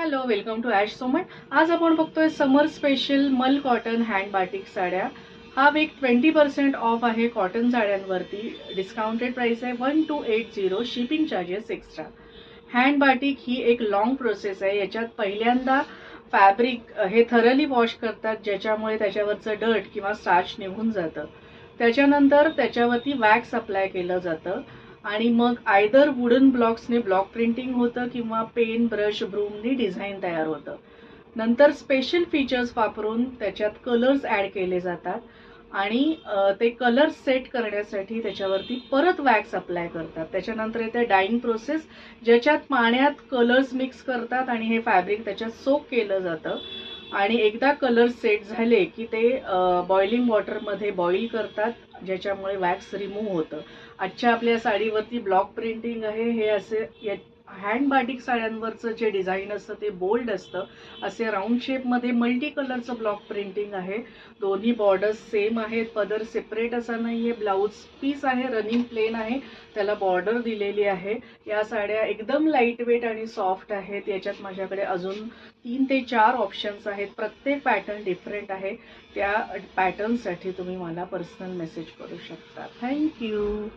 Hello, welcome to Ash Soman. आज आपण बघतोय समर स्पेशल मल कॉटन हँड बाटिक साड्या. हा वीक 20% ऑफ आहे कॉटन साड्यांवरती. डिस्काउंटेड प्राइस आहे 1280. Shipping charges extra. Hand batik ही एक लॉंग प्रोसेस आहे. याच्यात पहिल्यांदा फॅब्रिक हे थरली वॉश करतात, ज्याच्यामुळे त्याच्यावरचं डर्ट किंवा स्टार्च निघून जातं. त्याच्यानंतर त्याच्यावरती वॅक्स अप्लाय केलं जातं आणि मग आयदर वुडन ब्लॉक्सने ब्लॉक प्रिंटिंग होतं किंवा पेन ब्रश ब्रूमनी डिझाईन तयार होतं. नंतर स्पेशल फीचर्स वापरून त्याच्यात कलर्स ॲड केले जातात आणि ते कलर्स सेट करण्यासाठी त्याच्यावरती परत वॅक्स अप्लाय करतात. त्याच्यानंतर येते डाईंग प्रोसेस, ज्याच्यात पाण्यात कलर्स मिक्स करतात आणि हे फॅब्रिक त्याच्यात सोक केलं जातं आणि एकदा कलर सेट झाले की ते बॉइलिंग वॉटरमध्ये बॉईल करतात, ज्याच्यामुळे वॅक्स रिमूव्ह होतं. आजच्या आपल्या साडीवरती ब्लॉक प्रिंटिंग आहे. हे असे हँड बाटिक साड्यांवरचं जे डिझाईन असतं ते बोल्ड असतं. असे राऊंड शेपमध्ये मल्टी कलरचं ब्लॉक प्रिंटिंग आहे. दोन्ही बॉर्डर्स सेम आहेत, पदर सेपरेट असा नाहीये. ब्लाऊज पीस आहे, रनिंग प्लेन आहे, त्याला बॉर्डर दिलेली आहे. या साड्या एकदम लाईट वेट आणि सॉफ्ट आहेत. याच्यात माझ्याकडे अजून 3 ते 4 ऑप्शन्स आहेत. प्रत्येक पॅटर्न डिफरंट आहे. त्या पॅटर्नसाठी तुम्ही मला पर्सनल मेसेज करू शकता. थँक्यू.